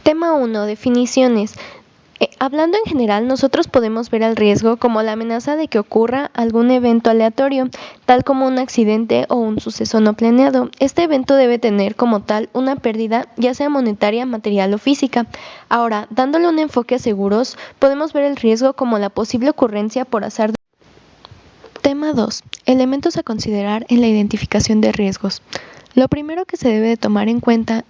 Tema 1. Definiciones. Hablando en general, nosotros podemos ver al riesgo como la amenaza de que ocurra algún evento aleatorio, tal como un accidente o un suceso no planeado. Este evento debe tener como tal una pérdida, ya sea monetaria, material o física. Ahora, dándole un enfoque a seguros, podemos ver el riesgo como la posible ocurrencia por azar. Tema 2. Elementos a considerar en la identificación de riesgos. Lo primero que se debe de tomar en cuenta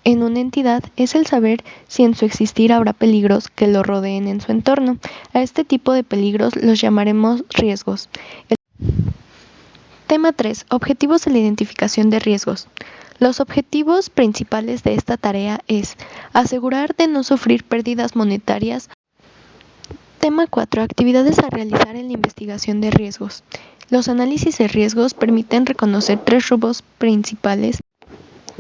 en una entidad es el saber si en su existir habrá peligros que lo rodeen en su entorno. A este tipo de peligros los llamaremos riesgos. Tema 3. Objetivos de la identificación de riesgos. Los objetivos principales de esta tarea es asegurar de no sufrir pérdidas monetarias. Tema 4. Actividades a realizar en la investigación de riesgos. Los análisis de riesgos permiten reconocer 3 rubros principales.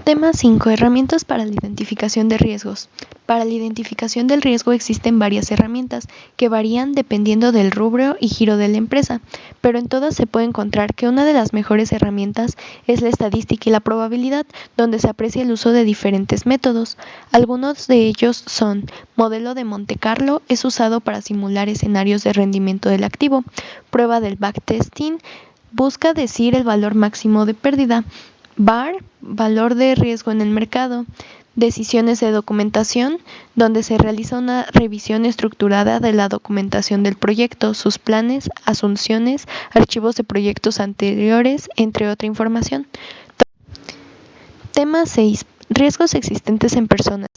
Tema 5. Herramientas para la identificación de riesgos. Para la identificación del riesgo existen varias herramientas que varían dependiendo del rubro y giro de la empresa, pero en todas se puede encontrar que una de las mejores herramientas es la estadística y la probabilidad, donde se aprecia el uso de diferentes métodos. Algunos de ellos son: modelo de Monte Carlo, es usado para simular escenarios de rendimiento del activo; prueba del backtesting, busca decir el valor máximo de pérdida; VAR, valor de riesgo en el mercado; decisiones de documentación, donde se realiza una revisión estructurada de la documentación del proyecto, sus planes, asunciones, archivos de proyectos anteriores, entre otra información. Tema 6. Riesgos existentes en personas.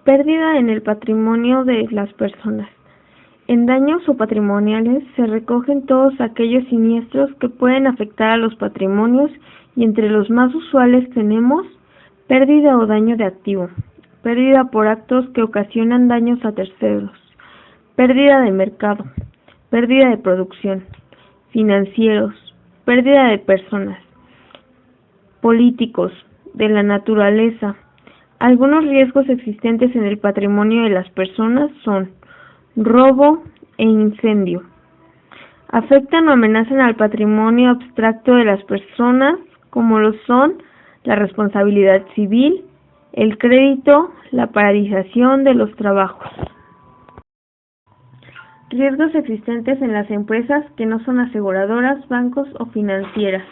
Pérdida en el patrimonio de las personas. En daños o patrimoniales se recogen todos aquellos siniestros que pueden afectar a los patrimonios, y entre los más usuales tenemos pérdida o daño de activo, pérdida por actos que ocasionan daños a terceros, pérdida de mercado, pérdida de producción, financieros, pérdida de personas, políticos, de la naturaleza. Algunos riesgos existentes en el patrimonio de las personas son robo e incendio. Afectan o amenazan al patrimonio abstracto de las personas, como lo son la responsabilidad civil, el crédito, la paralización de los trabajos. Riesgos existentes en las empresas que no son aseguradoras, bancos o financieras.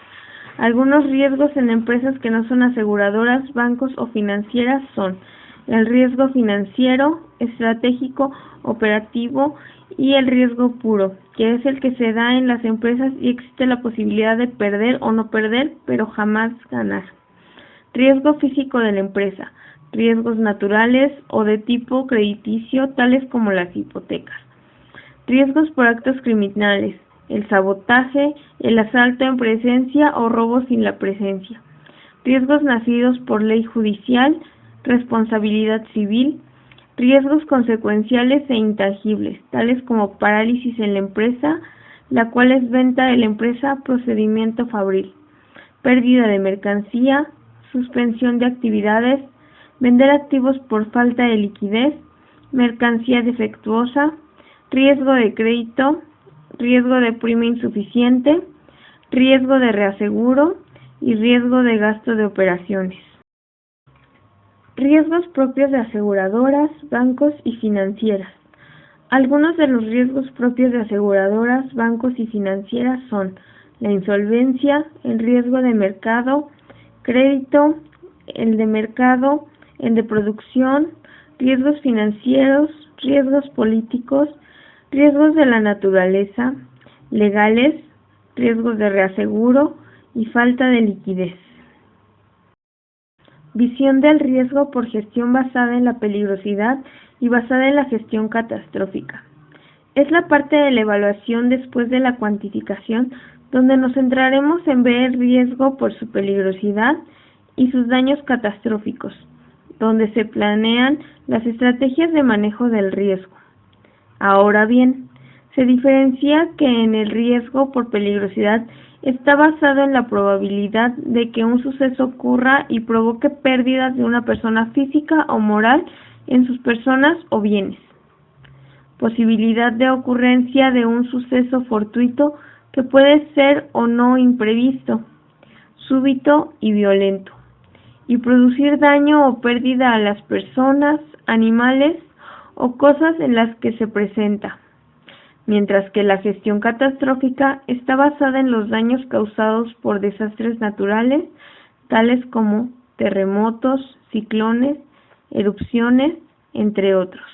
Algunos riesgos en empresas que no son aseguradoras, bancos o financieras son el riesgo financiero, estratégico, operativo y el riesgo puro, que es el que se da en las empresas y existe la posibilidad de perder o no perder, pero jamás ganar. Riesgo físico de la empresa, riesgos naturales o de tipo crediticio, tales como las hipotecas. Riesgos por actos criminales, el sabotaje, el asalto en presencia o robo sin la presencia. Riesgos nacidos por ley judicial, responsabilidad civil. Riesgos consecuenciales e intangibles, tales como parálisis en la empresa, la cual es venta de la empresa, procedimiento fabril. Pérdida de mercancía, suspensión de actividades, vender activos por falta de liquidez, mercancía defectuosa, riesgo de crédito, riesgo de prima insuficiente, riesgo de reaseguro y riesgo de gasto de operaciones. Riesgos propios de aseguradoras, bancos y financieras. Algunos de los riesgos propios de aseguradoras, bancos y financieras son la insolvencia, el riesgo de mercado, crédito, el de mercado, el de producción, riesgos financieros, riesgos políticos, riesgos de la naturaleza, legales, riesgos de reaseguro y falta de liquidez. Visión del riesgo por gestión basada en la peligrosidad y basada en la gestión catastrófica. Es la parte de la evaluación después de la cuantificación, donde nos centraremos en ver el riesgo por su peligrosidad y sus daños catastróficos, donde se planean las estrategias de manejo del riesgo. Ahora bien, se diferencia que en el riesgo por peligrosidad está basado en la probabilidad de que un suceso ocurra y provoque pérdidas de una persona física o moral en sus personas o bienes. Posibilidad de ocurrencia de un suceso fortuito que puede ser o no imprevisto, súbito y violento. y producir daño o pérdida a las personas, animales o cosas en las que se presenta, mientras que la gestión catastrófica está basada en los daños causados por desastres naturales, tales como terremotos, ciclones, erupciones, entre otros.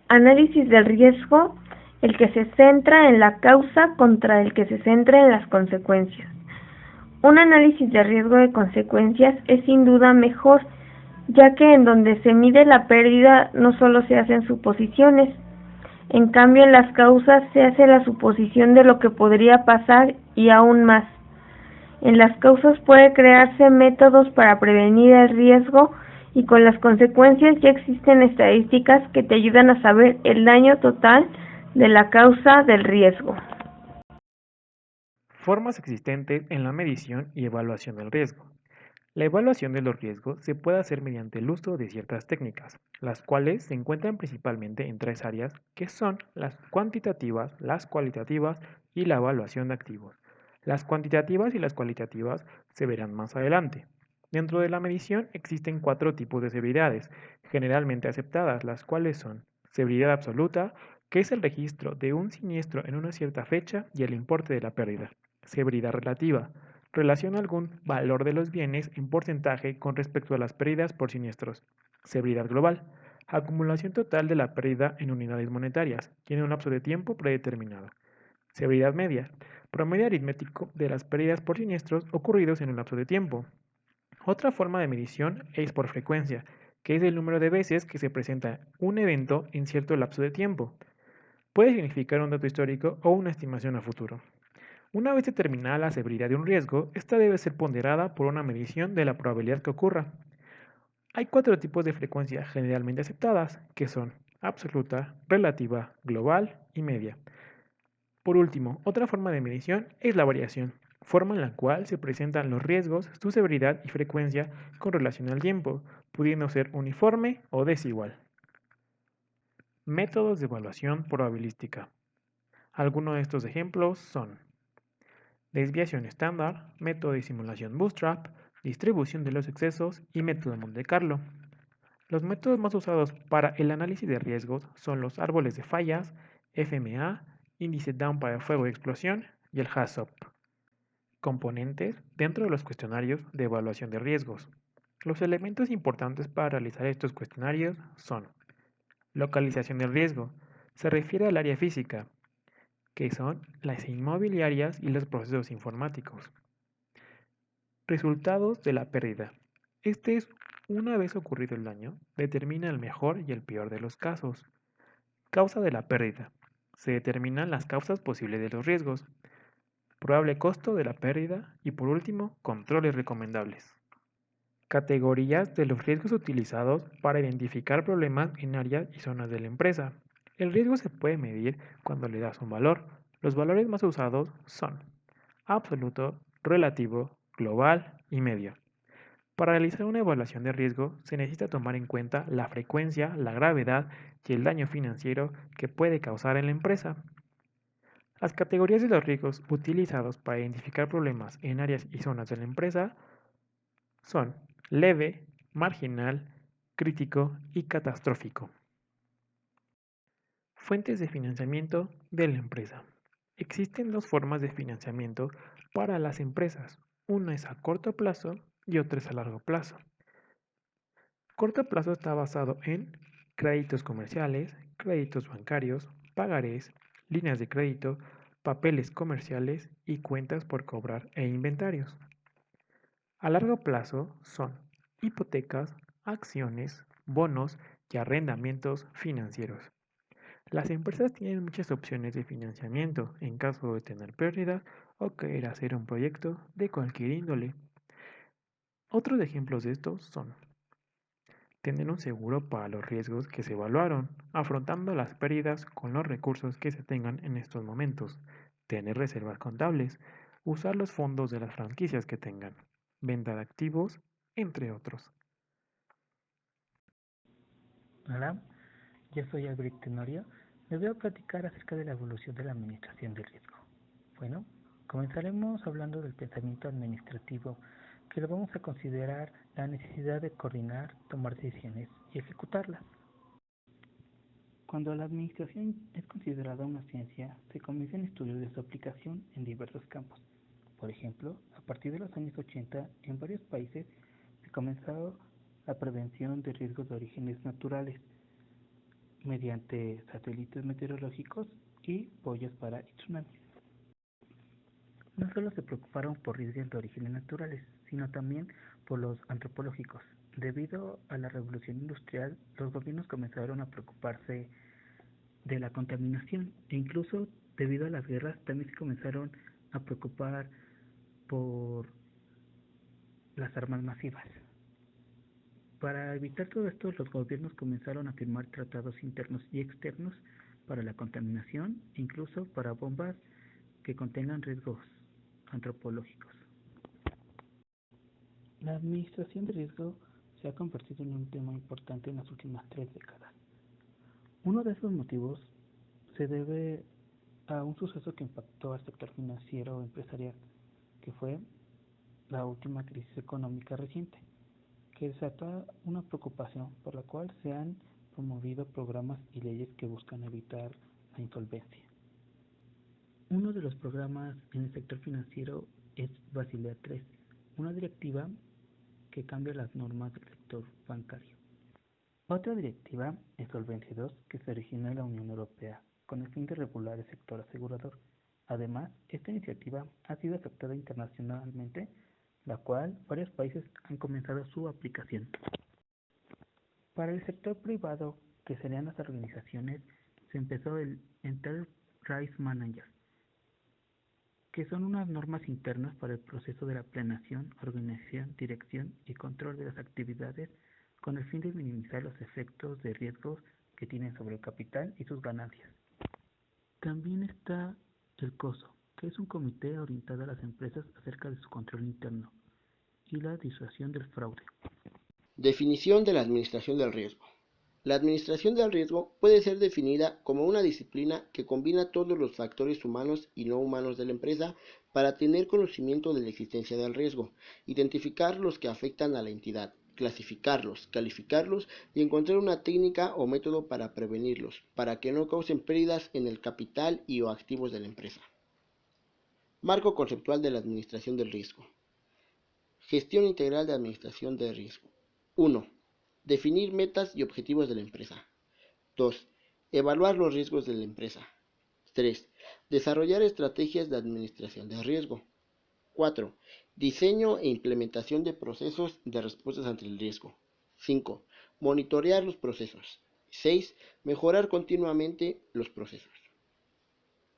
Análisis del riesgo, el que se centra en la causa contra el que se centra en las consecuencias. Un análisis de riesgo de consecuencias es sin duda mejor, ya que en donde se mide la pérdida no solo se hacen suposiciones, en cambio en las causas se hace la suposición de lo que podría pasar y aún más. En las causas puede crearse métodos para prevenir el riesgo y con las consecuencias ya existen estadísticas que te ayudan a saber el daño total de la causa del riesgo. Formas existentes en la medición y evaluación del riesgo. La evaluación de los riesgos se puede hacer mediante el uso de ciertas técnicas, las cuales se encuentran principalmente en tres áreas, que son las cuantitativas, las cualitativas y la evaluación de activos. Las cuantitativas y las cualitativas se verán más adelante. Dentro de la medición existen cuatro tipos de severidades, generalmente aceptadas, las cuales son severidad absoluta, que es el registro de un siniestro en una cierta fecha y el importe de la pérdida. Severidad relativa, relaciona algún valor de los bienes en porcentaje con respecto a las pérdidas por siniestros. Severidad global, acumulación total de la pérdida en unidades monetarias y en un lapso de tiempo predeterminado. Severidad media, promedio aritmético de las pérdidas por siniestros ocurridos en un lapso de tiempo. Otra forma de medición es por frecuencia, que es el número de veces que se presenta un evento en cierto lapso de tiempo. Puede significar un dato histórico o una estimación a futuro. Una vez determinada la severidad de un riesgo, esta debe ser ponderada por una medición de la probabilidad que ocurra. Hay cuatro tipos de frecuencia generalmente aceptadas, que son absoluta, relativa, global y media. Por último, otra forma de medición es la variación, forma en la cual se presentan los riesgos, su severidad y frecuencia con relación al tiempo, pudiendo ser uniforme o desigual. Métodos de evaluación probabilística. Algunos de estos ejemplos son desviación estándar, método de simulación Bootstrap, distribución de los excesos y método Monte Carlo. Los métodos más usados para el análisis de riesgos son los árboles de fallas, FMA, índice Down para fuego y explosión y el HACCP. Componentes dentro de los cuestionarios de evaluación de riesgos. Los elementos importantes para realizar estos cuestionarios son localización del riesgo. Se refiere al área física, que son las inmobiliarias y los procesos informáticos. Resultados de la pérdida. Este es, una vez ocurrido el daño, determina el mejor y el peor de los casos. Causa de la pérdida. Se determinan las causas posibles de los riesgos. Probable costo de la pérdida y por último, controles recomendables. Categorías de los riesgos utilizados para identificar problemas en áreas y zonas de la empresa. El riesgo se puede medir cuando le das un valor. Los valores más usados son absoluto, relativo, global y medio. Para realizar una evaluación de riesgo se necesita tomar en cuenta la frecuencia, la gravedad y el daño financiero que puede causar en la empresa. Las categorías de los riesgos utilizados para identificar problemas en áreas y zonas de la empresa son leve, marginal, crítico y catastrófico. Fuentes de financiamiento de la empresa. Existen dos formas de financiamiento para las empresas. Una es a corto plazo y otra es a largo plazo. Corto plazo está basado en créditos comerciales, créditos bancarios, pagarés, líneas de crédito, papeles comerciales y cuentas por cobrar e inventarios. A largo plazo son hipotecas, acciones, bonos y arrendamientos financieros. Las empresas tienen muchas opciones de financiamiento en caso de tener pérdidas o querer hacer un proyecto de cualquier índole. Otros ejemplos de estos son tener un seguro para los riesgos que se evaluaron, afrontando las pérdidas con los recursos que se tengan en estos momentos, tener reservas contables, usar los fondos de las franquicias que tengan, venta de activos, entre otros. Hola, yo soy Albert Tenorio. Les voy a platicar acerca de la evolución de la administración del riesgo. Bueno, comenzaremos hablando del pensamiento administrativo que lo vamos a considerar la necesidad de coordinar, tomar decisiones y ejecutarlas. Cuando la administración es considerada una ciencia, se comienzan estudios de su aplicación en diversos campos. Por ejemplo, a partir de los años 80, en varios países se comenzó la prevención de riesgos de orígenes naturales mediante satélites meteorológicos y boyas para tsunamis. No solo se preocuparon por riesgos de orígenes naturales, sino también por los antropológicos. Debido a la revolución industrial, los gobiernos comenzaron a preocuparse de la contaminación e incluso debido a las guerras también se comenzaron a preocupar por las armas masivas. Para evitar todo esto, los gobiernos comenzaron a firmar tratados internos y externos para la contaminación e incluso para bombas que contengan riesgos antropológicos. La administración de riesgo se ha convertido en un tema importante en las últimas 3 décadas. Uno de esos motivos se debe a un suceso que impactó al sector financiero o empresarial, que fue la última crisis económica reciente, que desata una preocupación por la cual se han promovido programas y leyes que buscan evitar la insolvencia. Uno de los programas en el sector financiero es Basilea III, una directiva que cambia las normas del sector bancario. Otra directiva es Solvencia II, que se originó en la Unión Europea con el fin de regular el sector asegurador. Además, esta iniciativa ha sido aceptada internacionalmente, la cual varios países han comenzado su aplicación. Para el sector privado, que serían las organizaciones, se empezó el Enterprise Manager, que son unas normas internas para el proceso de la planeación, organización, dirección y control de las actividades con el fin de minimizar los efectos de riesgos que tienen sobre el capital y sus ganancias. También está el COSO, que es un comité orientado a las empresas acerca de su control interno y la disuasión del fraude. Definición de la administración del riesgo. La administración del riesgo puede ser definida como una disciplina que combina todos los factores humanos y no humanos de la empresa para tener conocimiento de la existencia del riesgo, identificar los que afectan a la entidad, clasificarlos, calificarlos y encontrar una técnica o método para prevenirlos, para que no causen pérdidas en el capital y o activos de la empresa. Marco conceptual de la administración del riesgo. Gestión integral de administración del riesgo. 1. Definir metas y objetivos de la empresa. 2. Evaluar los riesgos de la empresa. 3. Desarrollar estrategias de administración de riesgo. 4. Diseño e implementación de procesos de respuestas ante el riesgo. 5. Monitorear los procesos. 6. Mejorar continuamente los procesos.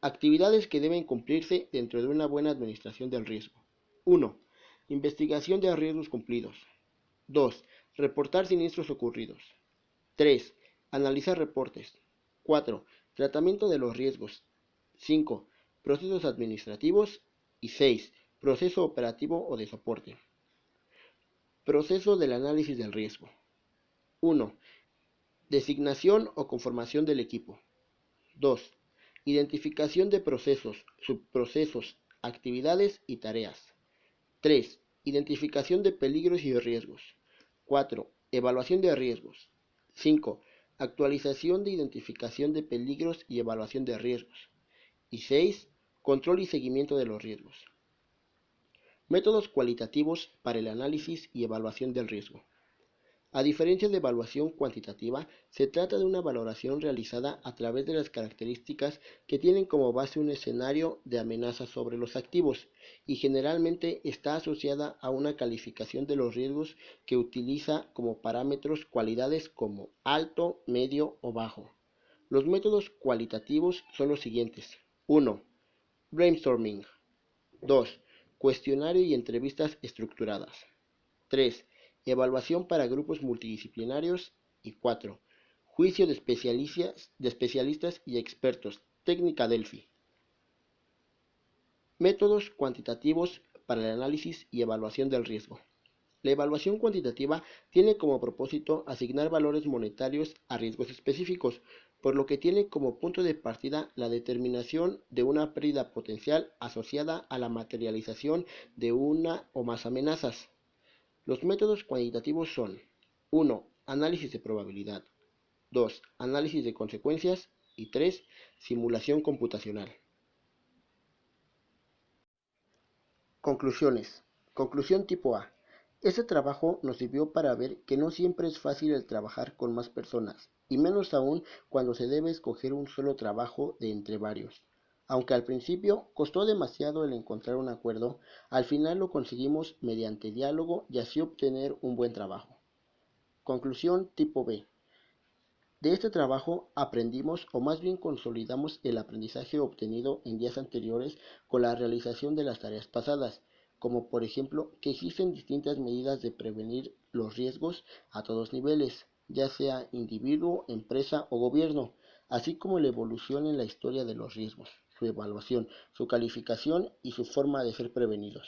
Actividades que deben cumplirse dentro de una buena administración del riesgo. 1. Investigación de riesgos cumplidos. 2. Reportar siniestros ocurridos. 3. Analizar reportes. 4. Tratamiento de los riesgos. 5. Procesos administrativos. Y 6. Proceso operativo o de soporte. Proceso del análisis del riesgo. 1. Designación o conformación del equipo. 2. Identificación de procesos, subprocesos, actividades y tareas. 3. Identificación de peligros y riesgos. 4. Evaluación de riesgos. 5. Actualización de identificación de peligros y evaluación de riesgos. Y 6. Control y seguimiento de los riesgos. Métodos cualitativos para el análisis y evaluación del riesgo. A diferencia de evaluación cuantitativa, se trata de una valoración realizada a través de las características que tienen como base un escenario de amenaza sobre los activos y generalmente está asociada a una calificación de los riesgos que utiliza como parámetros cualidades como alto, medio o bajo. Los métodos cualitativos son los siguientes. 1. Brainstorming. 2. Cuestionario y entrevistas estructuradas. 3. Evaluación para grupos multidisciplinarios. Y 4. Juicio de especialistas y expertos. Técnica Delphi. Métodos cuantitativos para el análisis y evaluación del riesgo. La evaluación cuantitativa tiene como propósito asignar valores monetarios a riesgos específicos, por lo que tiene como punto de partida la determinación de una pérdida potencial asociada a la materialización de una o más amenazas. Los métodos cuantitativos son: 1. Análisis de probabilidad. 2. Análisis de consecuencias. Y 3. Simulación computacional. Conclusiones. Conclusión tipo A. Este trabajo nos sirvió para ver que no siempre es fácil el trabajar con más personas, y menos aún cuando se debe escoger un solo trabajo de entre varios. Aunque al principio costó demasiado el encontrar un acuerdo, al final lo conseguimos mediante diálogo y así obtener un buen trabajo. Conclusión tipo B. De este trabajo aprendimos, o más bien consolidamos, el aprendizaje obtenido en días anteriores con la realización de las tareas pasadas, como por ejemplo que existen distintas medidas de prevenir los riesgos a todos niveles, ya sea individuo, empresa o gobierno, así como la evolución en la historia de los riesgos, su evaluación, su calificación y su forma de ser prevenidos.